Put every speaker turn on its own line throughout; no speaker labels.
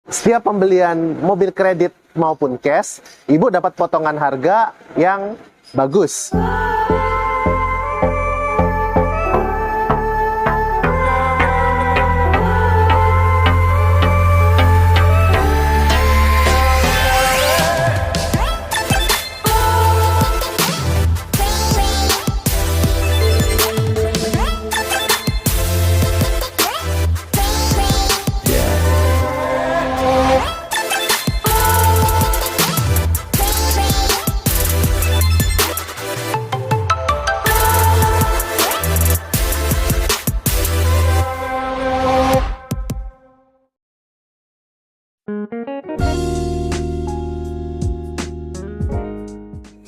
Setiap pembelian mobil kredit maupun cash, Ibu dapat potongan harga yang bagus.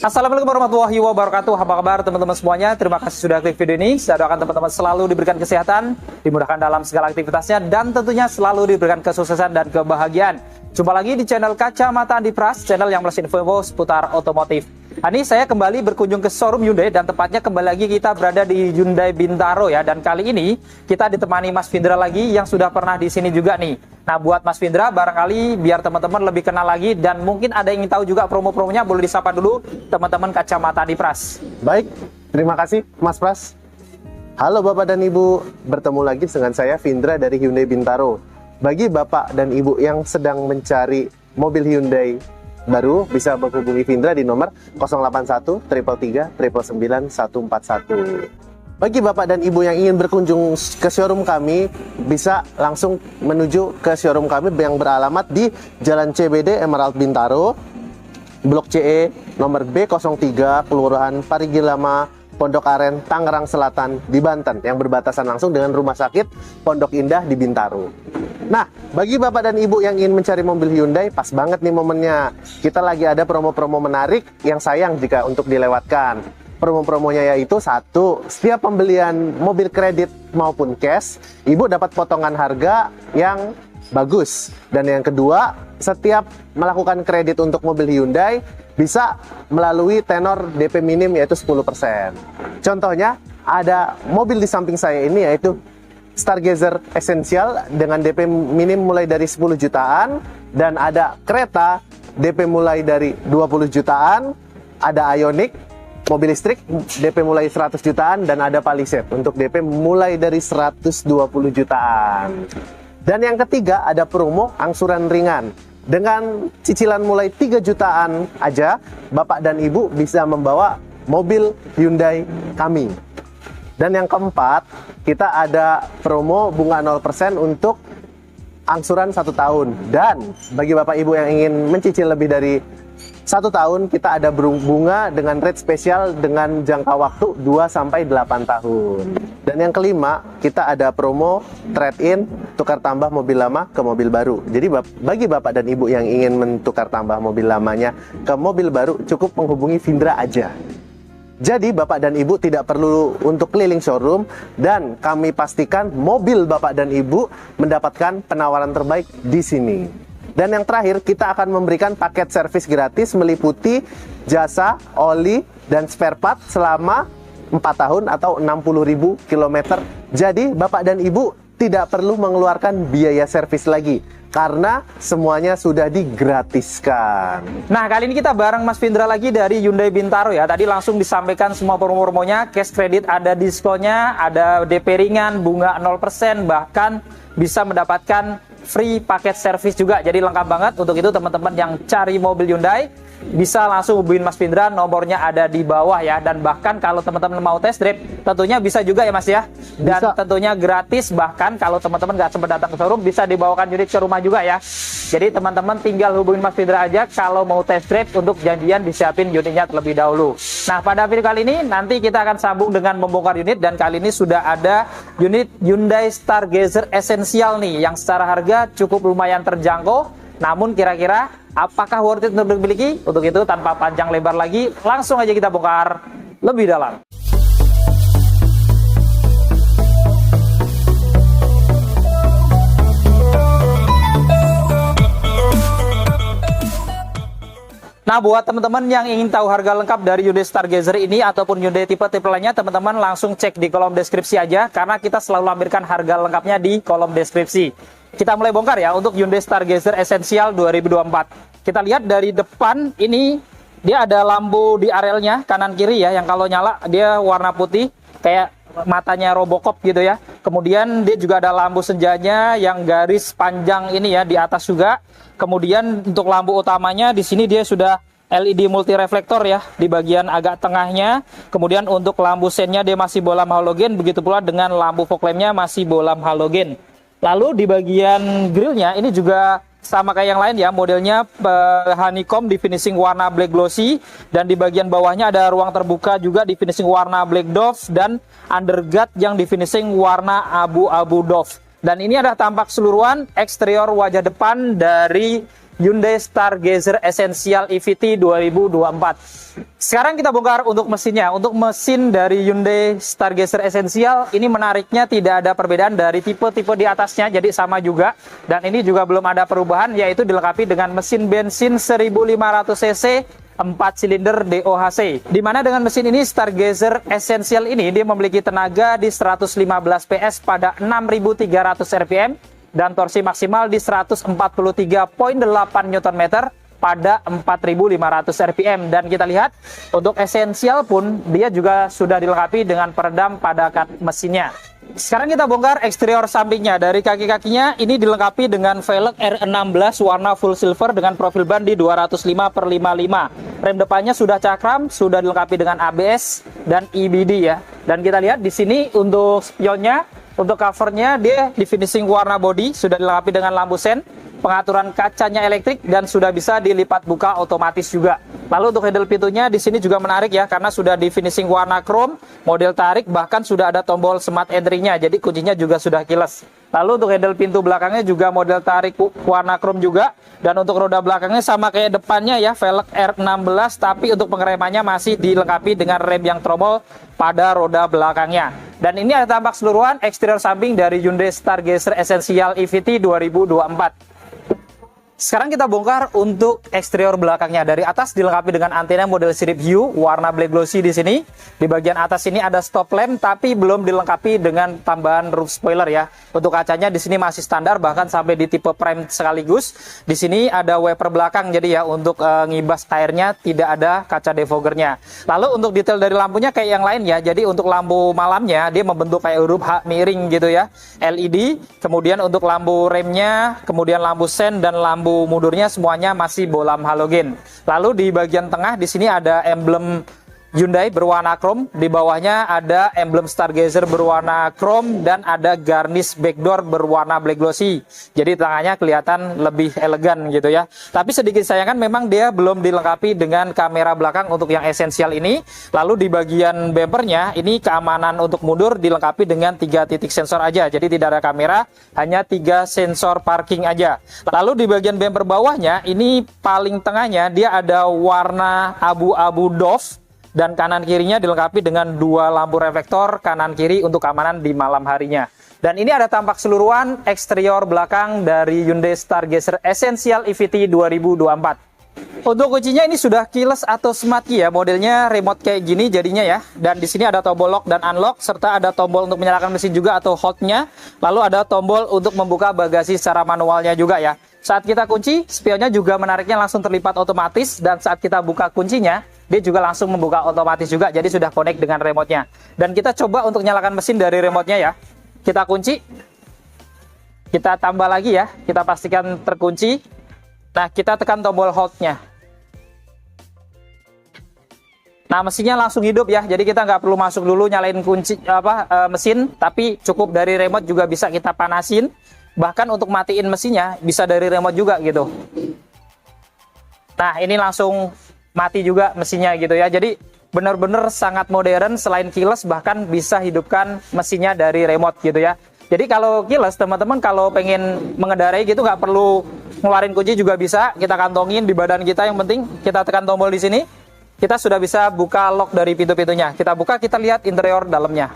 Assalamualaikum warahmatullahi wabarakatuh. Apa kabar teman-teman semuanya? Terima kasih sudah klik video ini. Saya doakan teman-teman selalu diberikan kesehatan, dimudahkan dalam segala aktivitasnya, dan tentunya selalu diberikan kesuksesan dan kebahagiaan. Jumpa lagi di channel Kacamata Andi Pras, channel yang melestarikan info seputar otomotif. Ini saya kembali berkunjung ke showroom Hyundai, dan tepatnya kembali lagi kita berada di Hyundai Bintaro ya. Dan kali ini kita ditemani Mas Findra lagi yang sudah pernah di sini juga nih. Nah, buat Mas Findra barangkali biar teman-teman lebih kenal lagi dan mungkin ada yang ingin tahu juga promo-promonya, boleh disapa dulu teman-teman Kacamata Andi Pras.
Baik, terima kasih Mas Pras. Halo Bapak dan Ibu, bertemu lagi dengan saya Findra dari Hyundai Bintaro. Bagi Bapak dan Ibu yang sedang mencari mobil Hyundai baru, bisa menghubungi Findra di nomor 081 333 999 141. Bagi Bapak dan Ibu yang ingin berkunjung ke showroom kami, bisa langsung menuju ke showroom kami yang beralamat di Jalan CBD Emerald Bintaro, Blok CE, nomor B03, Kelurahan Parigi Lama, Pondok Aren, Tangerang Selatan di Banten, yang berbatasan langsung dengan Rumah Sakit Pondok Indah di Bintaro. Nah, bagi Bapak dan Ibu yang ingin mencari mobil Hyundai, pas banget nih momennya. Kita lagi ada promo-promo menarik yang sayang jika untuk dilewatkan. Promo-promonya yaitu: satu, setiap pembelian mobil kredit maupun cash, Ibu dapat potongan harga yang bagus. Dan yang kedua, setiap melakukan kredit untuk mobil Hyundai bisa melalui tenor DP minim yaitu 10%. Contohnya, ada mobil di samping saya ini yaitu Stargazer Essential dengan DP minim mulai dari 10 jutaan, dan ada kereta DP mulai dari 20 jutaan, ada Ioniq mobil listrik DP mulai 100 jutaan, dan ada Palisade untuk DP mulai dari 120 jutaan. Dan yang ketiga, ada promo angsuran ringan. Dengan cicilan mulai 3 jutaan aja, Bapak dan Ibu bisa membawa mobil Hyundai kami. Dan yang keempat, kita ada promo bunga 0% untuk angsuran 1 tahun. Dan bagi Bapak Ibu yang ingin mencicil lebih dari 1 tahun, kita ada bunga dengan rate spesial dengan jangka waktu 2-8 tahun. Dan yang kelima, kita ada promo trade-in, tukar tambah mobil lama ke mobil baru. Jadi bagi Bapak dan Ibu yang ingin mentukar tambah mobil lamanya ke mobil baru, cukup menghubungi Findra aja. Jadi Bapak dan Ibu tidak perlu untuk keliling showroom, dan kami pastikan mobil Bapak dan Ibu mendapatkan penawaran terbaik di sini. Dan yang terakhir, kita akan memberikan paket servis gratis meliputi jasa, oli, dan spare part selama 4 tahun atau 60.000 km. Jadi Bapak dan Ibu tidak perlu mengeluarkan biaya servis lagi, karena semuanya sudah digratiskan.
Nah, kali ini kita bareng Mas Findra lagi dari Hyundai Bintaro ya. Tadi langsung disampaikan semua promo-promonya, cash kredit ada diskonnya, ada DP ringan, bunga 0%, bahkan bisa mendapatkan free paket servis juga. Jadi lengkap banget. Untuk itu teman-teman yang cari mobil Hyundai bisa langsung hubungin Mas Findra, nomornya ada di bawah ya. Dan bahkan kalau teman-teman mau test drive, tentunya bisa juga ya Mas ya. Dan bisa. Tentunya gratis, bahkan kalau teman-teman nggak sempat datang ke showroom, bisa dibawakan unit ke rumah juga ya. Jadi teman-teman tinggal hubungin Mas Findra aja kalau mau test drive, untuk janjian disiapin unitnya terlebih dahulu. Nah, pada video kali ini nanti kita akan sambung dengan membongkar unit, dan kali ini sudah ada unit Hyundai Stargazer Essential nih, yang secara harga cukup lumayan terjangkau. Namun kira-kira apakah worth it untuk dimiliki? Untuk itu tanpa panjang lebar lagi, langsung aja kita bongkar lebih dalam. Nah, buat teman-teman yang ingin tahu harga lengkap dari Hyundai Stargazer ini ataupun Hyundai tipe-tipe lainnya, teman-teman langsung cek di kolom deskripsi aja, karena kita selalu lampirkan harga lengkapnya di kolom deskripsi. Kita mulai bongkar ya untuk Hyundai Stargazer Essential 2024. Kita lihat dari depan ini dia ada lampu di arealnya kanan kiri ya, yang kalau nyala dia warna putih kayak matanya Robocop gitu ya. Kemudian dia juga ada lampu senjanya yang garis panjang ini ya di atas juga. Kemudian untuk lampu utamanya di sini dia sudah LED multi reflektor ya di bagian agak tengahnya. Kemudian untuk lampu sennya dia masih bolam halogen, begitu pula dengan lampu fog lampnya masih bolam halogen. Lalu di bagian grillnya ini juga sama kayak yang lain ya, modelnya honeycomb di finishing warna black glossy, dan di bagian bawahnya ada ruang terbuka juga di finishing warna black dove, dan underguard yang di finishing warna abu-abu dove. Dan ini ada tampak keseluruhan eksterior wajah depan dari Hyundai Stargazer Essential EVT 2024. Sekarang kita bongkar untuk mesinnya. Untuk mesin dari Hyundai Stargazer Essential ini menariknya tidak ada perbedaan dari tipe-tipe di atasnya, jadi sama juga. Dan ini juga belum ada perubahan, yaitu dilengkapi dengan mesin bensin 1500 cc 4 silinder DOHC. Dimana dengan mesin ini Stargazer Essential ini dia memiliki tenaga di 115 PS pada 6.300 rpm dan torsi maksimal di 143.8 Nm pada 4.500 rpm. Dan kita lihat untuk Essential pun dia juga sudah dilengkapi dengan peredam pada kap mesinnya. Sekarang kita bongkar eksterior sampingnya. Dari kaki-kakinya ini dilengkapi dengan velg R16 warna full silver dengan profil ban di 205/55. Rem depannya sudah cakram, sudah dilengkapi dengan ABS dan EBD ya. Dan kita lihat di sini untuk spionnya, untuk covernya dia di finishing warna body, sudah dilengkapi dengan lampu sen, pengaturan kacanya elektrik, dan sudah bisa dilipat buka otomatis juga. Lalu untuk handle pintunya di sini juga menarik ya, karena sudah di finishing warna chrome, model tarik, bahkan sudah ada tombol smart entry-nya, jadi kuncinya juga sudah keyless. Lalu untuk handle pintu belakangnya juga model tarik warna chrome juga, dan untuk roda belakangnya sama kayak depannya ya, velg R16, tapi untuk pengeremannya masih dilengkapi dengan rem yang tromol pada roda belakangnya. Dan ini ada tampak keseluruhan eksterior samping dari Hyundai Stargazer Essential EVT 2024. Sekarang kita bongkar untuk eksterior belakangnya. Dari atas dilengkapi dengan antena model sirip hiu warna black glossy di sini. Di bagian atas ini ada stop lamp, tapi belum dilengkapi dengan tambahan roof spoiler ya. Untuk kacanya di sini masih standar, bahkan sampai di tipe prime sekaligus. Di sini ada wiper belakang, jadi ya untuk ngibas airnya tidak ada kaca defoggernya. Lalu untuk detail dari lampunya kayak yang lain ya. Jadi untuk lampu malamnya dia membentuk kayak huruf H miring gitu ya, LED. Kemudian untuk lampu remnya, kemudian lampu sen dan lampu mundurnya semuanya masih bolam halogen. Lalu di bagian tengah di sini ada emblem Hyundai berwarna chrome, di bawahnya ada emblem Stargazer berwarna chrome, dan ada garnish backdoor berwarna black glossy. Jadi tangannya kelihatan lebih elegan gitu ya. Tapi sedikit sayangkan memang dia belum dilengkapi dengan kamera belakang untuk yang Essential ini. Lalu di bagian bumpernya ini keamanan untuk mundur dilengkapi dengan 3 titik sensor aja. Jadi tidak ada kamera, hanya 3 sensor parking aja. Lalu di bagian bumper bawahnya ini paling tengahnya dia ada warna abu-abu dove, dan kanan kirinya dilengkapi dengan 2 lampu reflektor kanan kiri untuk keamanan di malam harinya. Dan ini ada tampak keseluruhan eksterior belakang dari Hyundai Stargazer Essential EVT 2024. Untuk kuncinya ini sudah keyless atau smart key ya, modelnya remote kayak gini jadinya ya. Dan di sini ada tombol lock dan unlock, serta ada tombol untuk menyalakan mesin juga atau hold-nya. Lalu ada tombol untuk membuka bagasi secara manualnya juga ya. Saat kita kunci, spionnya juga menariknya langsung terlipat otomatis, dan saat kita buka kuncinya dia juga langsung membuka otomatis juga, jadi sudah connect dengan remote-nya. Dan kita coba untuk nyalakan mesin dari remote-nya ya. Kita kunci, kita tambah lagi ya, kita pastikan terkunci. Nah, kita tekan tombol hold-nya. Nah, mesinnya langsung hidup ya, jadi kita nggak perlu masuk dulu nyalain kunci mesin, tapi cukup dari remote juga bisa kita panasin. Bahkan untuk matiin mesinnya bisa dari remote juga gitu. Nah, ini langsung mati juga mesinnya gitu ya. Jadi benar-benar sangat modern, selain keyless bahkan bisa hidupkan mesinnya dari remote gitu ya. Jadi kalau keyless teman-teman kalau pengen mengendarai gitu nggak perlu ngeluarin kunci juga bisa, kita kantongin di badan kita, yang penting kita tekan tombol di sini, kita sudah bisa buka lock dari pintu-pintunya. Kita buka, kita lihat interior dalamnya.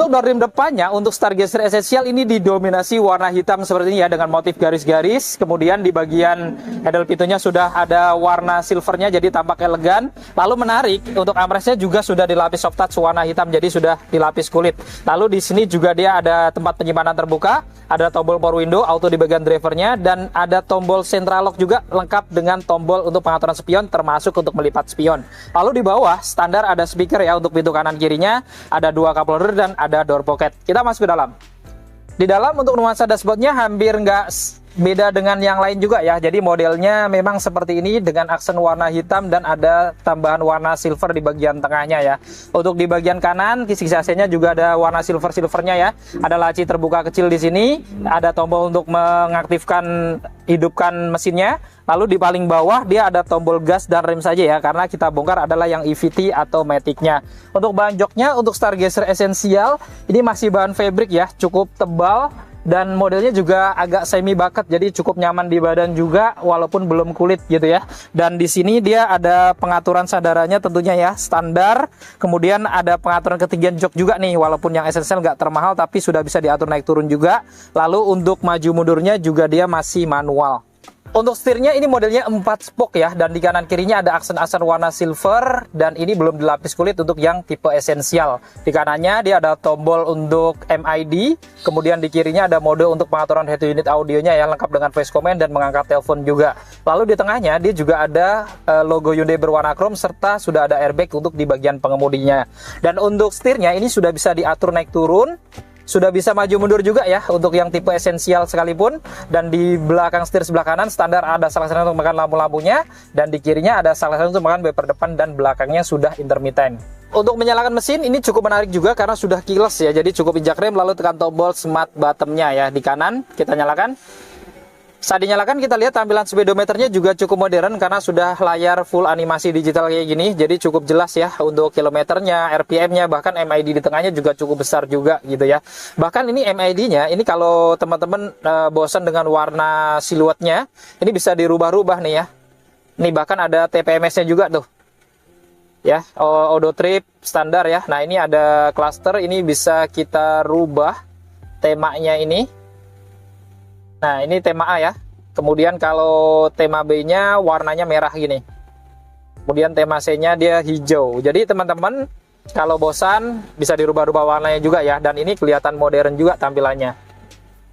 Untuk door rim depannya, untuk Stargazer Essential ini didominasi warna hitam seperti ini ya, dengan motif garis-garis. Kemudian di bagian handle pintunya sudah ada warna silvernya, jadi tampak elegan. Lalu menarik, untuk armrestnya juga sudah dilapis soft touch warna hitam, jadi sudah dilapis kulit. Lalu di sini juga dia ada tempat penyimpanan terbuka, ada tombol power window, auto di bagian drivernya, dan ada tombol central lock juga lengkap dengan tombol untuk pengaturan spion, termasuk untuk melipat spion. Lalu di bawah, standar ada speaker ya untuk pintu kanan kirinya, ada 2 cup holder dan ada door pocket. Kita masuk ke dalam. Di dalam untuk nuansa dashboardnya hampir nggak beda dengan yang lain juga ya. Jadi modelnya memang seperti ini dengan aksen warna hitam dan ada tambahan warna silver di bagian tengahnya ya. Untuk di bagian kanan kisi-kisi AC-nya juga ada warna silvernya ya. Ada laci terbuka kecil di sini, ada tombol untuk mengaktifkan hidupkan mesinnya. Lalu di paling bawah dia ada tombol gas dan rem saja ya, karena kita bongkar adalah yang EVT atau Matic-nya. Untuk bahan joknya untuk Stargazer Essential ini masih bahan fabric ya, cukup tebal. Dan modelnya juga agak semi bucket, jadi cukup nyaman di badan juga walaupun belum kulit gitu ya. Dan di sini dia ada pengaturan sadarannya tentunya ya, standar. Kemudian ada pengaturan ketinggian jok juga nih, walaupun yang essential nggak termahal tapi sudah bisa diatur naik turun juga. Lalu untuk maju mundurnya juga dia masih manual. Untuk setirnya ini modelnya 4 spoke ya, dan di kanan kirinya ada aksen-aksen warna silver, dan ini belum dilapis kulit untuk yang tipe esensial. Di kanannya dia ada tombol untuk MID, kemudian di kirinya ada mode untuk pengaturan head unit audionya yang lengkap dengan voice command dan mengangkat telepon juga. Lalu di tengahnya dia juga ada logo Hyundai berwarna chrome serta sudah ada airbag untuk di bagian pengemudinya. Dan untuk setirnya ini sudah bisa diatur naik turun. Sudah bisa maju mundur juga ya untuk yang tipe esensial sekalipun. Dan di belakang setir sebelah kanan standar ada salah satu untuk makan lampu-lampunya, dan di kirinya ada salah satu untuk makan bumper depan dan belakangnya sudah intermittent. Untuk menyalakan mesin ini cukup menarik juga karena sudah keyless ya, jadi cukup injak rem lalu tekan tombol smart bottom-nya ya. Di kanan kita nyalakan. Saat dinyalakan kita lihat tampilan speedometernya juga cukup modern karena sudah layar full animasi digital kayak gini, jadi cukup jelas ya untuk kilometernya, RPM-nya, bahkan MID di tengahnya juga cukup besar juga gitu ya. Bahkan ini MID-nya, ini kalau teman-teman bosan dengan warna siluetnya, ini bisa dirubah-rubah nih ya. Ini bahkan ada TPMS-nya juga tuh. Ya, auto trip standar ya. Nah, ini ada cluster, ini bisa kita rubah temanya ini. Nah, ini tema A ya. Kemudian kalau tema B-nya warnanya merah gini. Kemudian tema C-nya dia hijau. Jadi teman-teman kalau bosan bisa dirubah-rubah warnanya juga ya. Dan ini kelihatan modern juga tampilannya.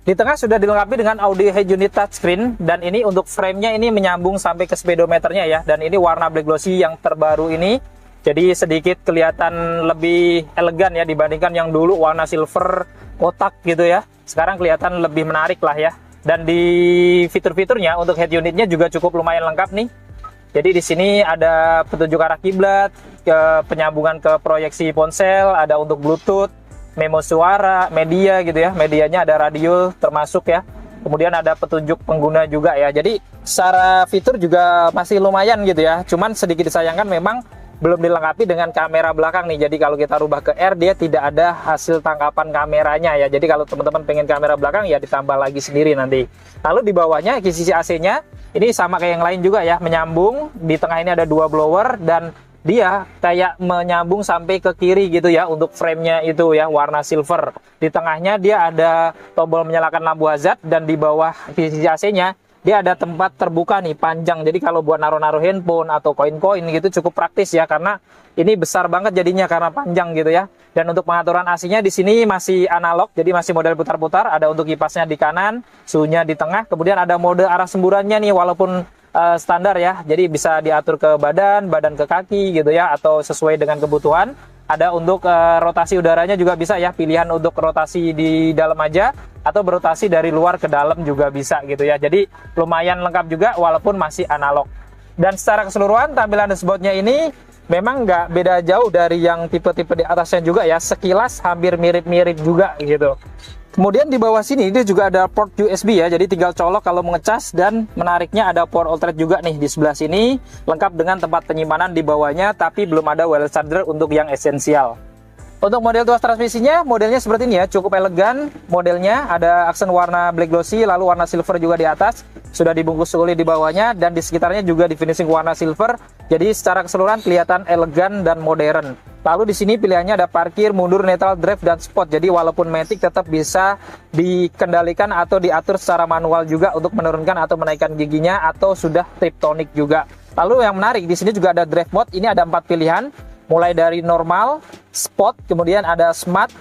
Di tengah sudah dilengkapi dengan audio head unit touchscreen. Dan ini untuk frame-nya ini menyambung sampai ke speedometernya ya. Dan ini warna black glossy yang terbaru ini. Jadi sedikit kelihatan lebih elegan ya dibandingkan yang dulu warna silver kotak gitu ya. Sekarang kelihatan lebih menarik lah ya. Dan di fitur-fiturnya untuk head unitnya juga cukup lumayan lengkap nih. Jadi di sini ada petunjuk arah kiblat, penyambungan ke proyeksi ponsel, ada untuk Bluetooth, memo suara, media gitu ya. Medianya ada radio termasuk ya. Kemudian ada petunjuk pengguna juga ya. Jadi secara fitur juga masih lumayan gitu ya. Cuman sedikit disayangkan memang belum dilengkapi dengan kamera belakang nih. Jadi kalau kita rubah ke R, dia tidak ada hasil tangkapan kameranya ya. Jadi kalau teman-teman pengen kamera belakang ya ditambah lagi sendiri nanti. Lalu di bawahnya sisi AC-nya ini sama kayak yang lain juga ya, menyambung. Di tengah ini ada 2 blower dan dia kayak menyambung sampai ke kiri gitu ya untuk frame-nya itu ya, warna silver. Di tengahnya dia ada tombol menyalakan lampu hazard, dan di bawah sisi AC-nya dia ada tempat terbuka nih panjang, jadi kalau buat naruh-naruh handphone atau koin-koin gitu cukup praktis ya, karena ini besar banget jadinya karena panjang gitu ya. Dan untuk pengaturan AC-nya di sini masih analog, jadi masih model putar-putar. Ada untuk kipasnya di kanan, suhunya di tengah, kemudian ada mode arah semburannya nih walaupun standar ya, jadi bisa diatur ke badan ke kaki gitu ya, atau sesuai dengan kebutuhan. Ada untuk rotasi udaranya juga bisa ya, pilihan untuk rotasi di dalam aja atau berotasi dari luar ke dalam juga bisa gitu ya. Jadi lumayan lengkap juga walaupun masih analog. Dan secara keseluruhan tampilan dashboardnya ini memang nggak beda jauh dari yang tipe-tipe di atasnya juga ya. Sekilas hampir mirip-mirip juga gitu. Kemudian di bawah sini dia juga ada port USB ya, jadi tinggal colok kalau mau ngecas, dan menariknya ada port outlet juga nih di sebelah sini, lengkap dengan tempat penyimpanan di bawahnya, tapi belum ada wireless charger untuk yang esensial. Untuk model tuas transmisinya, modelnya seperti ini ya, cukup elegan modelnya, ada aksen warna black glossy, lalu warna silver juga di atas, sudah dibungkus kulit di bawahnya, dan di sekitarnya juga di finishing warna silver, jadi secara keseluruhan kelihatan elegan dan modern. Lalu di sini pilihannya ada parkir, mundur, neutral, drive, dan sport, jadi walaupun matic tetap bisa dikendalikan atau diatur secara manual juga untuk menurunkan atau menaikkan giginya, atau sudah triptonic juga. Lalu yang menarik, di sini juga ada drive mode, ini ada 4 pilihan, mulai dari normal, sport, kemudian ada smart,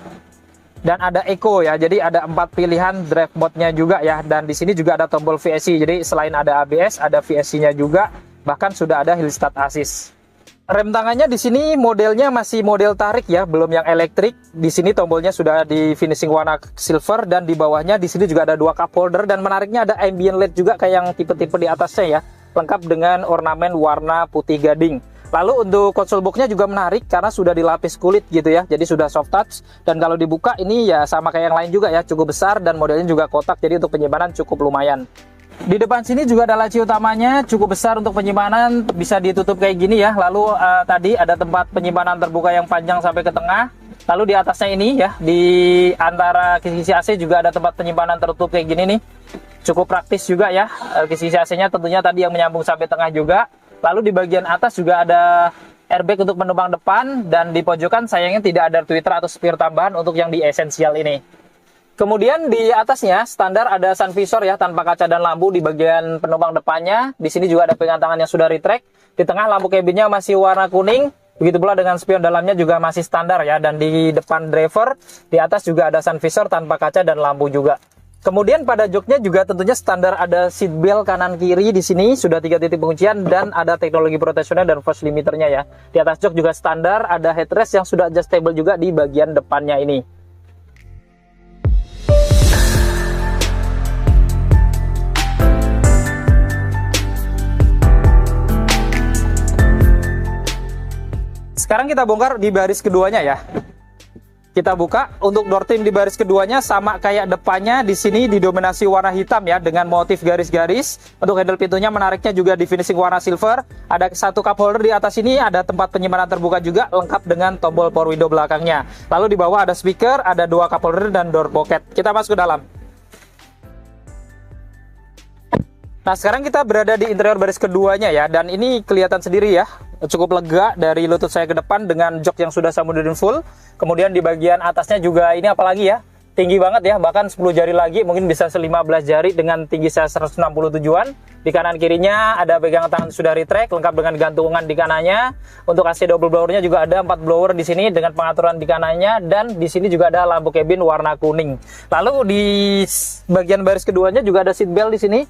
dan ada eco ya. Jadi ada 4 pilihan drive mode-nya juga ya. Dan di sini juga ada tombol VSC. Jadi selain ada ABS, ada VSC-nya juga. Bahkan sudah ada hill start assist. Rem tangannya di sini modelnya masih model tarik ya, belum yang elektrik. Di sini tombolnya sudah di finishing warna silver, dan di bawahnya di sini juga ada 2 cup holder, dan menariknya ada ambient LED juga kayak yang tipe-tipe di atasnya ya, lengkap dengan ornamen warna putih gading. Lalu untuk console box-nya juga menarik karena sudah dilapis kulit gitu ya, jadi sudah soft touch, dan kalau dibuka ini ya sama kayak yang lain juga ya, cukup besar dan modelnya juga kotak, jadi untuk penyimpanan cukup lumayan. Di depan sini juga ada laci utamanya, cukup besar untuk penyimpanan, bisa ditutup kayak gini ya. Lalu tadi ada tempat penyimpanan terbuka yang panjang sampai ke tengah. Lalu di atasnya ini ya, di antara kisi AC juga ada tempat penyimpanan tertutup kayak gini nih. Cukup praktis juga ya, kisi AC-nya tentunya tadi yang menyambung sampai tengah juga. Lalu di bagian atas juga ada airbag untuk penumpang depan, dan di pojokan sayangnya tidak ada tweeter atau spear tambahan untuk yang di esensial ini. Kemudian di atasnya standar ada sun visor ya, tanpa kaca dan lampu di bagian penumpang depannya. Di sini juga ada pegangan tangan yang sudah retract. Di tengah lampu cabinnya masih warna kuning. Begitu pula dengan spion dalamnya juga masih standar ya, dan di depan driver di atas juga ada sun visor tanpa kaca dan lampu juga. Kemudian pada joknya juga tentunya standar ada seat belt kanan kiri, di sini sudah 3 titik penguncian dan ada teknologi proteksional dan force limiternya ya. Di atas jok juga standar ada headrest yang sudah adjustable juga di bagian depannya ini. Sekarang kita bongkar di baris keduanya ya. Kita buka untuk door trim di baris keduanya sama kayak depannya, di sini didominasi warna hitam ya dengan motif garis-garis. Untuk handle pintunya menariknya juga di finishing warna silver. Ada 1 cup holder di atas ini, ada tempat penyimpanan terbuka juga lengkap dengan tombol power window belakangnya. Lalu di bawah ada speaker, ada 2 cup holder dan door pocket. Kita masuk ke dalam. Nah, sekarang kita berada di interior baris keduanya ya, dan ini kelihatan sendiri ya, cukup lega dari lutut saya ke depan dengan jok yang sudah saya mundurin full. Kemudian di bagian atasnya juga ini apalagi ya, tinggi banget ya, bahkan 10 jari lagi, mungkin bisa 15 jari dengan tinggi saya 167-an. Di kanan kirinya ada pegangan tangan sudah retract, lengkap dengan gantungan di kanannya. Untuk AC double blowernya juga ada 4 blower di sini dengan pengaturan di kanannya, dan di sini juga ada lampu cabin warna kuning. Lalu di bagian baris keduanya juga ada seat belt di sini.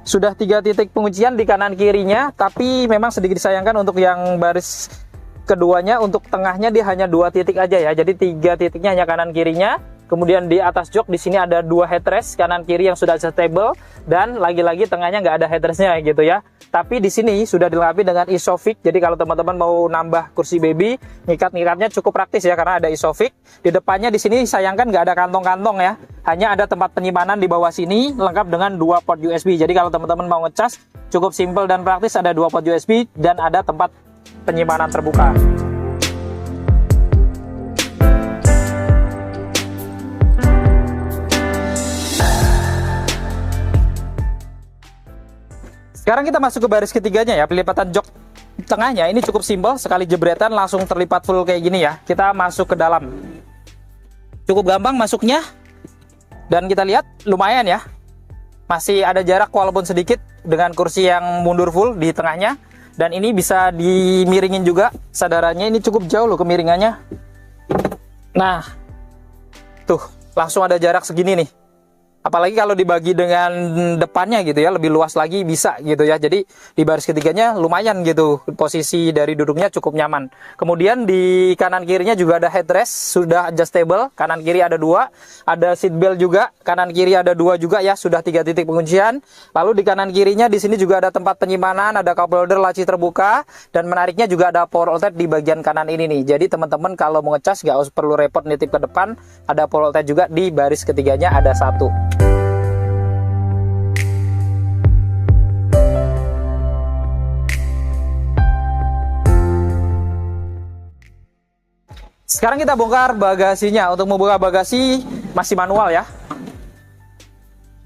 Sudah 3 titik penguncian di kanan kirinya, tapi memang sedikit disayangkan untuk yang baris keduanya, untuk tengahnya dia hanya 2 titik aja ya. Jadi 3 titiknya hanya kanan kirinya. Kemudian di atas jok di sini ada 2 headrest kanan kiri yang sudah adjustable, dan lagi-lagi tengahnya nggak ada headrestnya gitu ya. Tapi di sini sudah dilengkapi dengan Isofix. Jadi kalau teman-teman mau nambah kursi baby, ngikat-ngikatnya cukup praktis ya karena ada Isofix. Di depannya di sini sayangkan nggak ada kantong-kantong ya. Hanya ada tempat penyimpanan di bawah sini lengkap dengan 2 port USB. Jadi kalau teman-teman mau ngecas cukup simple dan praktis, ada 2 port USB dan ada tempat penyimpanan terbuka. Sekarang kita masuk ke baris ketiganya ya, pelipatan jok tengahnya ini cukup simpel, sekali jebretan langsung terlipat full kayak gini ya. Kita masuk ke dalam. Cukup gampang masuknya. Dan kita lihat lumayan ya. Masih ada jarak walaupun sedikit dengan kursi yang mundur full di tengahnya. Dan ini bisa dimiringin juga, sadarannya ini cukup jauh loh kemiringannya. Nah, tuh langsung ada jarak segini nih. Apalagi kalau dibagi dengan depannya gitu ya, lebih luas lagi bisa gitu ya. Jadi di baris ketiganya lumayan gitu, posisi dari duduknya cukup nyaman. Kemudian di kanan kirinya juga ada headrest, sudah adjustable. Kanan kiri ada 2, ada seat belt juga. Kanan kiri ada 2 juga ya, sudah 3 titik penguncian. Lalu di kanan kirinya di sini juga ada tempat penyimpanan, ada cup holder, laci terbuka, dan menariknya juga ada power outlet di bagian kanan ini nih. Jadi teman-teman kalau mau ngecas nggak perlu repot nitip ke depan, ada power outlet juga di baris ketiganya ada 1. Sekarang Sekarang kita bongkar bagasinya. Untuk membuka bagasi masih manual ya.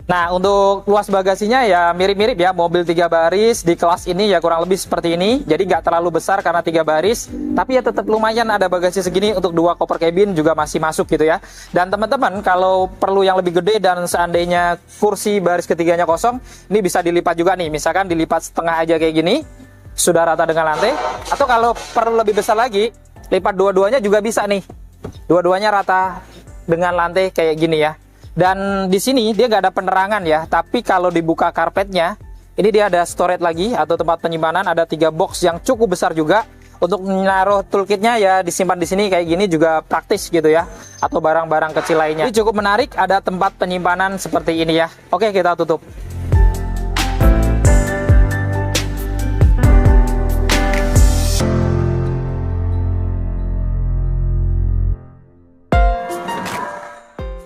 Nah, untuk luas bagasinya ya mirip-mirip ya, mobil 3 baris di kelas ini ya kurang lebih seperti ini. Jadi nggak terlalu besar karena 3 baris, tapi ya tetap lumayan ada bagasi segini untuk 2 koper cabin juga masih masuk gitu ya. Dan teman-teman kalau perlu yang lebih gede dan seandainya kursi baris ketiganya kosong, ini bisa dilipat juga nih. Misalkan dilipat setengah aja kayak gini, sudah rata dengan lantai. Atau kalau perlu lebih besar lagi, lipat dua-duanya juga bisa nih. Dua-duanya rata dengan lantai kayak gini ya. Dan di sini dia nggak ada penerangan ya, tapi kalau dibuka karpetnya, ini dia ada storage lagi atau tempat penyimpanan, ada 3 box yang cukup besar juga. Untuk menaruh toolkitnya ya disimpan di sini kayak gini juga praktis gitu ya, atau barang-barang kecil lainnya. Ini cukup menarik, ada tempat penyimpanan seperti ini ya. Oke, kita tutup.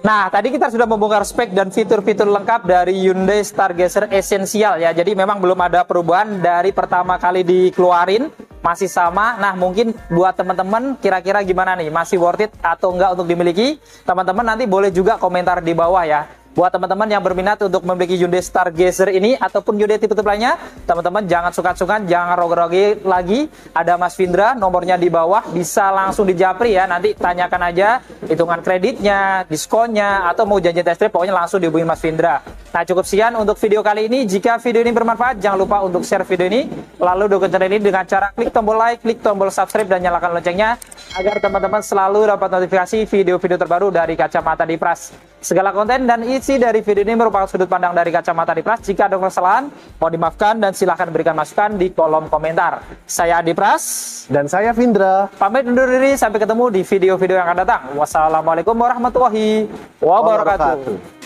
Nah, tadi kita sudah membongkar spek dan fitur-fitur lengkap dari Hyundai Stargazer Essential ya. Jadi memang belum ada perubahan dari pertama kali dikeluarin, masih sama. Nah, mungkin buat teman-teman kira-kira gimana nih? Masih worth it atau enggak untuk dimiliki? Teman-teman nanti boleh juga komentar di bawah ya. Buat teman-teman yang berminat untuk memiliki Hyundai Stargazer ini ataupun Hyundai tipe-tipe lainnya, teman-teman jangan sungkan-sungkan, jangan rogo-rogi lagi. Ada Mas Findra, nomornya di bawah, bisa langsung dijapri ya. Nanti tanyakan aja hitungan kreditnya, diskonnya, atau mau janji test drive, pokoknya langsung dihubungi Mas Findra. Nah, cukup sekian untuk video kali ini. Jika video ini bermanfaat, jangan lupa untuk share video ini, lalu dukung channel ini dengan cara klik tombol like, klik tombol subscribe, dan nyalakan loncengnya, agar teman-teman selalu dapat notifikasi video-video terbaru dari Kacamata Dipras. Segala konten dan isi dari video ini merupakan sudut pandang dari Kacamata Dipras. Jika ada kesalahan, mohon dimaafkan dan silahkan berikan masukan di kolom komentar. Saya Dipras.
Dan saya Findra.
Pamit undur diri, sampai ketemu di video-video yang akan datang. Wassalamualaikum warahmatullahi wabarakatuh.